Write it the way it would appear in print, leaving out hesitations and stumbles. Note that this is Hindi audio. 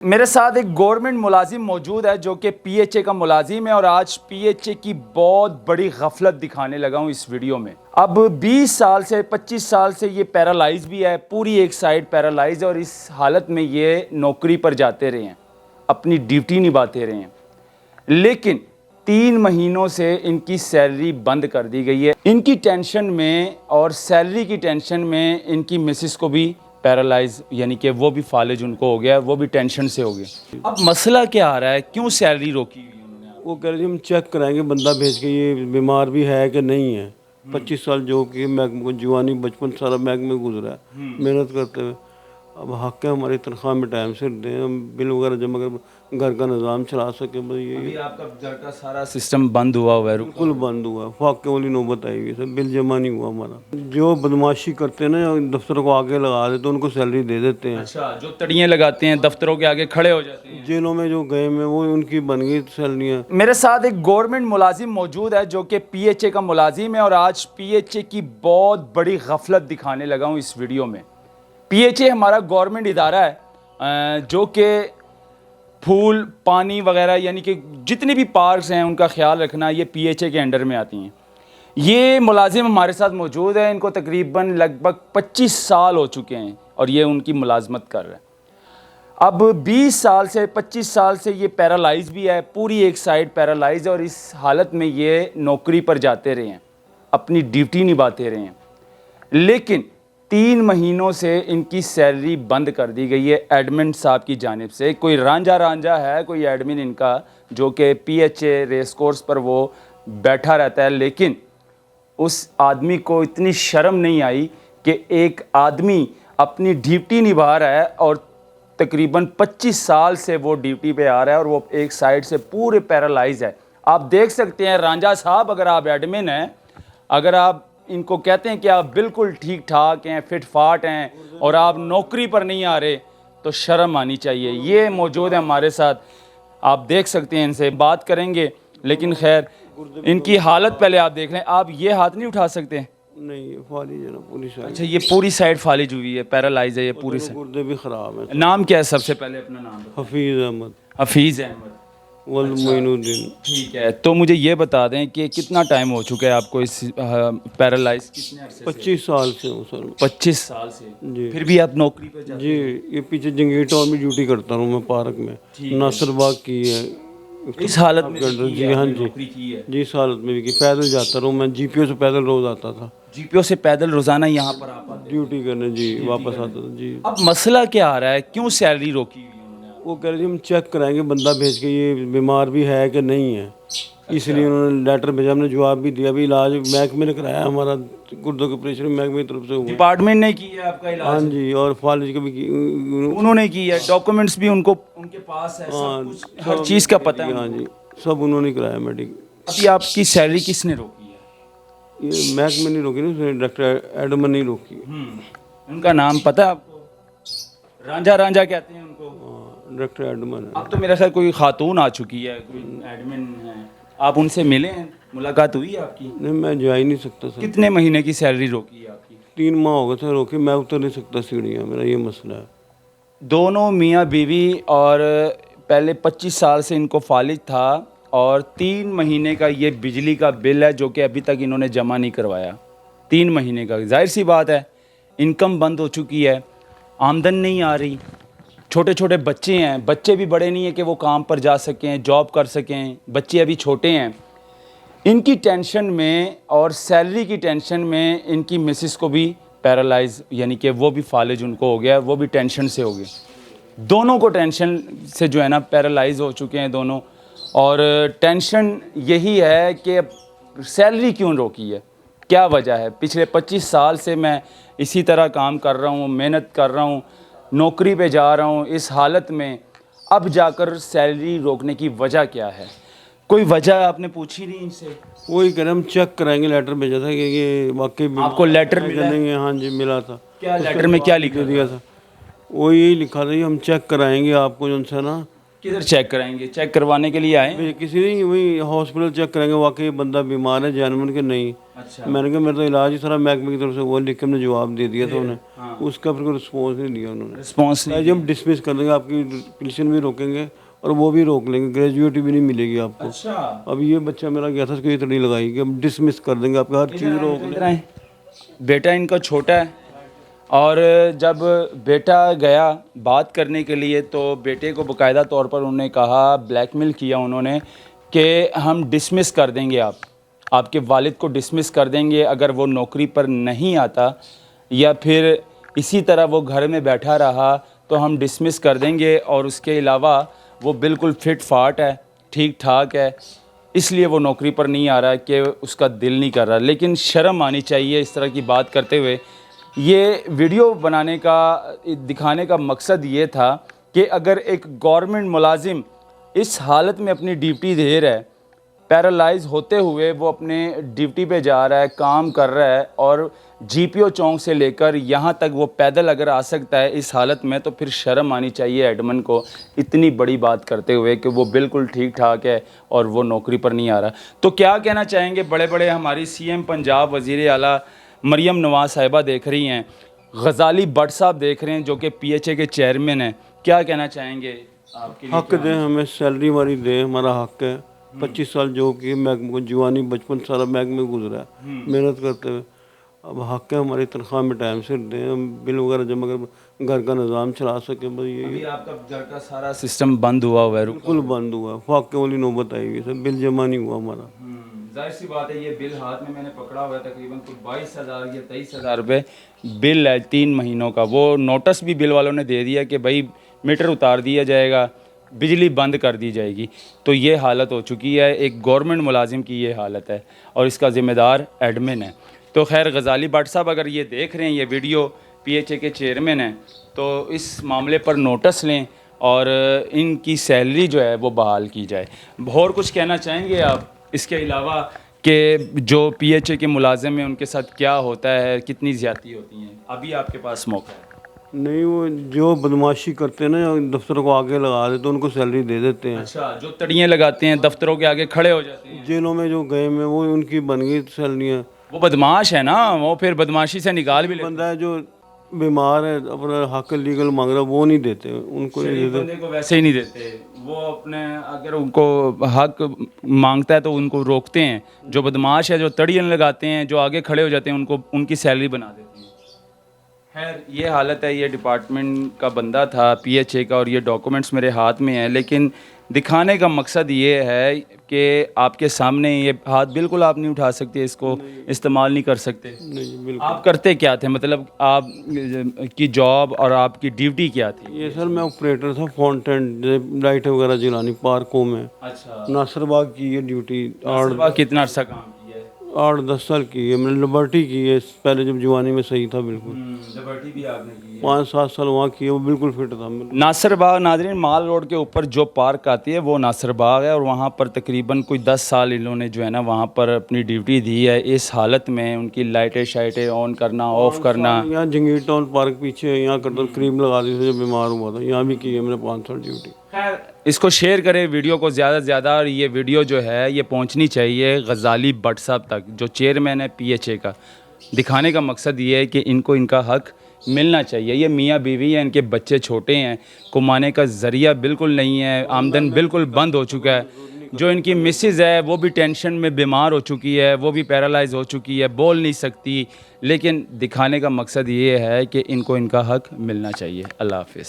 मेरे साथ एक गवर्नमेंट मुलाजिम मौजूद है जो कि पीएचए का मुलाजिम है और आज पीएचए की बहुत बड़ी गफलत दिखाने लगा हूँ इस वीडियो में। अब 20 साल से 25 साल से ये पैरालाइज भी है, पूरी एक साइड पैरालाइज है और इस हालत में ये नौकरी पर जाते रहे हैं, अपनी ड्यूटी निभाते रहे हैं, लेकिन 3 महीनों से इनकी सैलरी बंद कर दी गई है। इनकी टेंशन में और सैलरी की टेंशन में इनकी मिसेस को भी पैरालाइज यानी कि वो भी फालिज उनको हो गया, वो भी टेंशन से हो गया। अब मसला क्या आ रहा है, क्यों सैलरी रोकी हुई है उन्होंने? वो कह रहे जी हम चेक कराएंगे बंदा भेज के ये बीमार भी है कि नहीं है। 25 साल जो कि महकमे को जवानी बचपन सारा महकमे में गुजरा है मेहनत करते हुए। अब हक है हमारी तनख्वाह में टाइम से दें, हम बिल वगैरह जमा कर घर का निज़ाम चला सके। बस ये अभी आपका घर का सारा सिस्टम बंद हुआ है, बिल्कुल बंद हुआ है। फाके वाली नौबत आई हुई है, बिल जमा नहीं हुआ हमारा। जो बदमाशी करते हैं ना, दफ्तर को आगे लगा देते हैं, उनको सैलरी दे देते हैं। अच्छा, जो तड़ियाँ लगाते हैं दफ्तरों के आगे खड़े हो जाते हैं। जेलों में जो गए में वो उनकी बन गई सैलरियाँ। मेरे साथ एक गवर्नमेंट मुलाजिम मौजूद है जो कि पीएचए का मुलाजिम है और आज पीएचए की बहुत बड़ी गफलत दिखाने लगा हूँ इस वीडियो में। पीएचए हमारा गवर्नमेंट इदारा है जो कि फूल पानी वगैरह यानी कि जितनी भी पार्क्स हैं उनका ख्याल रखना ये पीएचए के अंडर में आती हैं। ये मुलाजिम हमारे साथ मौजूद है, इनको तकरीबन लगभग 25 साल हो चुके हैं और ये उनकी मुलाजमत कर रहे हैं। अब 20 साल से 25 साल से ये पैरालाइज भी है, पूरी एक साइड पैरालाइज है और इस हालत में ये नौकरी पर जाते रहे हैं, अपनी ड्यूटी निभाते रहे हैं, लेकिन 3 महीनों से इनकी सैलरी बंद कर दी गई है एडमिन साहब की जानिब से। कोई रांझा है, कोई एडमिन इनका जो कि पीएचए रेस कोर्स पर वो बैठा रहता है, लेकिन उस आदमी को इतनी शर्म नहीं आई कि एक आदमी अपनी ड्यूटी निभा रहा है और तकरीबन 25 साल से वो ड्यूटी पे आ रहा है और वो एक साइड से पूरे पैरालाइज है। आप देख सकते हैं रांझा साहब, अगर आप एडमिन हैं, अगर आप इनको कहते हैं कि आप बिल्कुल ठीक ठाक हैं, फिट फाट हैं और आप नौकरी पर नहीं आ रहे, तो शर्म आनी चाहिए। ये मौजूद है हमारे साथ, आप देख सकते हैं, इनसे बात करेंगे, लेकिन खैर इनकी हालत पहले आप देख लें। आप ये हाथ नहीं उठा सकते? नहीं, फालिज है ना पूरी साइड। अच्छा, ये पूरी साइड फालिज हुई है, पैरालाइज है ये पूरी साइड। गुर्दे भी ख़राब है। नाम क्या है? सबसे पहले अपना नाम बताओ। हफीज़ अहमद हफीज़ अहमद। वल्द मोइनुद्दीन। ठीक है, तो मुझे ये बता दें कि कितना टाइम हो चुका है आपको इस पैरालाइज? कितने अरसे से? 25 साल से हूँ सर। 25 साल से? जी। फिर भी आप नौकरी पे जाते जी, ये पीछे जंगीर टाउन में ड्यूटी करता हूँ मैं, पार्क में नासिर बाग की है। इस हालत में जी हाँ जी, नौकरी की है? जी इस हालत में भी की। पैदल जाता रहूँ मैं, जीपीओ से पैदल रोज आता था, जीपीओ से पैदल रोजाना यहाँ पर आप आते? ड्यूटी करने जी वापस आता था जी। अब मसला क्या आ रहा है, क्यों सैलरी रोकी हुई है उन्होंने? वो कह रहे जी हम चेक कराएंगे बंदा भेज के ये बीमार भी है कि नहीं है, इसलिए उन्होंने लेटर भेजा। हमने जवाब भी दिया, अभी इलाज महकमे ने कराया, हमारा गुर्दों के ऑपरेशन महकमे की तरफ से हुआ। डिपार्टमेंट ने किया आपका इलाज? हाँ जी, और फालिज का भी उन्होंने किया, डॉक्यूमेंट्स भी उनको उनके पास है, सब कुछ, हर चीज़ का पता है? हाँ जी, सब उन्होंने कराया मेडिकल। अभी आपकी सैलरी किसने रोकी है? ये महकमे नहीं रोकी ना, डॉक्टर एडमन नहीं रोकी। उनका नाम पता है आपको? रांझा कहते हैं उनको। डॉक्टर एडमन है। अब तो मेरा ख्याल कोई खातून आ चुकी है, कोई एडमिन है, आप उनसे मिले हैं, मुलाकात हुई है आपकी? नहीं, मैं जा ही नहीं सकता सर। कितने महीने की सैलरी रोकी है आपकी? 3 माह हो गए थे रोके, मैं उतर नहीं सकता सीढ़ियाँ, मेरा ये मसला है। दोनों मियाँ बीवी, और पहले 25 साल से इनको फालिज था और 3 महीने का ये बिजली का बिल है जो कि अभी तक इन्होंने जमा नहीं करवाया। 3 महीने का, जाहिर सी बात है इनकम बंद हो चुकी है, आमदन नहीं आ रही, छोटे छोटे बच्चे हैं, बच्चे भी बड़े नहीं हैं कि वो काम पर जा सकें, जॉब कर सकें, बच्चे अभी छोटे हैं। इनकी टेंशन में और सैलरी की टेंशन में इनकी मिसेस को भी पैरालाइज यानी कि वो भी फालिज उनको हो गया, वो भी टेंशन से हो गए। दोनों को टेंशन से जो है ना पैरालाइज हो चुके हैं दोनों, और टेंशन यही है कि सैलरी क्यों रोकी है, क्या वजह है? पिछले 25 साल से मैं इसी तरह काम कर रहा हूँ, मेहनत कर रहा हूँ, नौकरी पे जा रहा हूँ, इस हालत में अब जाकर सैलरी रोकने की वजह क्या है? कोई वजह आपने पूछी नहीं इनसे? वही कह रहे हम चेक कराएंगे, लेटर भेजा था कि ये वाकई आपको लेटर मिला नहीं है? हाँ जी मिला था। क्या लेटर में क्या लिखा दिया था? वो यही लिखा था, हम चेक कराएंगे आपको जो है ना, किधर चेक कराएंगे? चेक करवाने के लिए आए? भाई किसी नहीं, वही हॉस्पिटल चेक करेंगे वाकई ये बंदा बीमार है जानवर के नहीं। अच्छा। मैंने कहा मेरा तो इलाज ही सारा महकमे की तरफ से हुआ, लिख के हमने जवाब दे दिया था उन्हें। हाँ। उसका फिर कोई रिस्पॉन्स नहीं दिया उन्होंने। रिस्पॉन्स नहीं? आज हम डिसमिस कर देंगे, आपकी पेंशन भी रोकेंगे और वो भी रोक लेंगे, ग्रेजुएटी भी नहीं मिलेगी आपको। अच्छा। अब ये बच्चा मेरा गया था, उसको इतनी लगाई कि हम डिसमिस कर देंगे, आपका हर चीज़ रोक इधर आए। बेटा इनका छोटा है और जब बेटा गया बात करने के लिए तो बेटे को बाकायदा तौर पर उन्होंने कहा, ब्लैकमेल किया उन्होंने कि हम डिसमिस कर देंगे, आपके वालिद को डिसमिस कर देंगे अगर वो नौकरी पर नहीं आता या फिर इसी तरह वो घर में बैठा रहा तो हम डिसमिस कर देंगे, और उसके अलावा वो बिल्कुल फिट फाट है, ठीक ठाक है, इसलिए वो नौकरी पर नहीं आ रहा है कि उसका दिल नहीं कर रहा। लेकिन शर्म आनी चाहिए इस तरह की बात करते हुए। ये वीडियो बनाने का, दिखाने का मकसद ये था कि अगर एक गवर्नमेंट मुलाजिम इस हालत में अपनी ड्यूटी दे रहा है, पैरालाइज होते हुए वो अपने ड्यूटी पे जा रहा है, काम कर रहा है, और जीपीओ चौक से लेकर यहाँ तक वो पैदल अगर आ सकता है इस हालत में, तो फिर शर्म आनी चाहिए एडमन को इतनी बड़ी बात करते हुए कि वो बिल्कुल ठीक ठाक है और वो नौकरी पर नहीं आ रहा। तो क्या कहना चाहेंगे बड़े बड़े हमारी सीएम पंजाब वज़ीर आला मरियम नवाज साहिबा देख रही हैं, गजाली भट्ट साहब देख रहे हैं जो कि पीएचए के चेयरमैन हैं, क्या कहना चाहेंगे आपके लिए? हक दें, हमें सैलरी हमारी दें, हमारा हक है। 25 साल जो कि महकमे को, जवानी बचपन सारा महकमे में गुजरा है मेहनत करते हुए। अब हक है हमारी तनख्वाह में टाइम से दें, हम बिल वगैरह जमा कर घर का निज़ाम चला सकें। बस यही अभी आपका घर का सारा सिस्टम बंद हुआ है? बिल्कुल बंद हुआ, फाके वाली नौबत आई हुई सर, बिल जमा नहीं हुआ हमारा। जाहिर सी बात है, ये बिल हाथ में मैंने पकड़ा हुआ है, तकरीबन कुछ 22,000 या 23,000 रुपये बिल है 3 महीनों का। वो नोटिस भी बिल वालों ने दे दिया कि भाई मीटर उतार दिया जाएगा, बिजली बंद कर दी जाएगी। तो ये हालत हो चुकी है, एक गवर्नमेंट मुलाजिम की ये हालत है और इसका ज़िम्मेदार एडमिन है। तो खैर गजाली भट्ट साहब अगर ये देख रहे हैं ये वीडियो, पीएचए के चेयरमैन हैं, तो इस मामले पर नोटिस लें और इनकी सैलरी जो है वो बहाल की जाए। और कुछ कहना चाहेंगे आप इसके अलावा कि जो पीएचए के मुलाजिम हैं उनके साथ क्या होता है, कितनी ज़्यादती होती हैं? अभी आपके पास मौका है। नहीं, वो जो बदमाशी करते हैं ना, दफ्तरों को आगे लगा देते हैं, उनको सैलरी दे देते हैं। अच्छा, जो तड़ियाँ लगाते हैं दफ्तरों के आगे खड़े हो जाते हैं, जेलों में जो गए में वो उनकी बन गई सैलरियाँ। वो बदमाश है ना, वो फिर बदमाशी से निकाल भी लेते बंदा है जो बीमार है, अपना हक लीगल मांग रहा है, वो नहीं देते उनको, नहीं शरीफ देते। बंदे को वैसे ही नहीं देते। वो अपने अगर उनको हक मांगता है तो उनको रोकते हैं। जो बदमाश है, जो तड़ियाँ लगाते हैं, जो आगे खड़े हो जाते हैं, उनको उनकी सैलरी बना देते हैं। खैर ये हालत है, ये डिपार्टमेंट का बंदा था पीएचए का और ये डॉक्यूमेंट्स मेरे हाथ में हैं, लेकिन दिखाने का मकसद ये है कि आपके सामने ये हाथ बिल्कुल आप नहीं उठा सकते, इसको इस्तेमाल नहीं कर सकते। नहीं बिल्कुल। आप करते क्या थे, मतलब आप की जॉब और आपकी ड्यूटी क्या थी? ये सर मैं ऑपरेटर था, फाउंटेन लाइट वगैरह जलानी पार्कों में। अच्छा, नासरबाग की ये ड्यूटी कितना अर्सा काम किया है? 8-10 साल की है मैंने। लिबर्टी की है पहले, जब जवानी में सही था बिल्कुल। लिबर्टी भी आपने की है? 5-7 साल वहाँ किए, वो बिल्कुल फिट था। नासिरबाग, नाजरीन, माल रोड के ऊपर जो पार्क आती है वो नासिरबाग है और वहाँ पर तकरीबन कोई 10 साल इन्होंने जो है ना वहाँ पर अपनी ड्यूटी दी है। इस हालत में उनकी लाइटें शाइटें ऑन करना, ऑफ करना। यहाँ जंगीर टाउन पार्क पीछे है, यहाँ करता क्रीम लगा दी थी जब बीमार हुआ था, यहाँ भी की है मैंने 5 साल ड्यूटी। खैर इसको शेयर करें वीडियो को ज़्यादा से ज़्यादा, और ये वीडियो जो है ये पहुंचनी चाहिए गजाली भट्ट साहब तक, जो चेयरमैन है पीएचए का। दिखाने का मकसद ये है कि इनको इनका हक मिलना चाहिए। ये मियाँ बीवी हैं, इनके बच्चे छोटे हैं, कमाने का ज़रिया बिल्कुल नहीं है, आमदन बिल्कुल बंद हो चुका है। जो इनकी मिसेज़ है वो भी टेंशन में बीमार हो चुकी है, वो भी पैरालाइज हो चुकी है, बोल नहीं सकती। लेकिन दिखाने का मकसद ये है कि इनको इनका हक मिलना चाहिए। अल्लाह हाफ़िज़।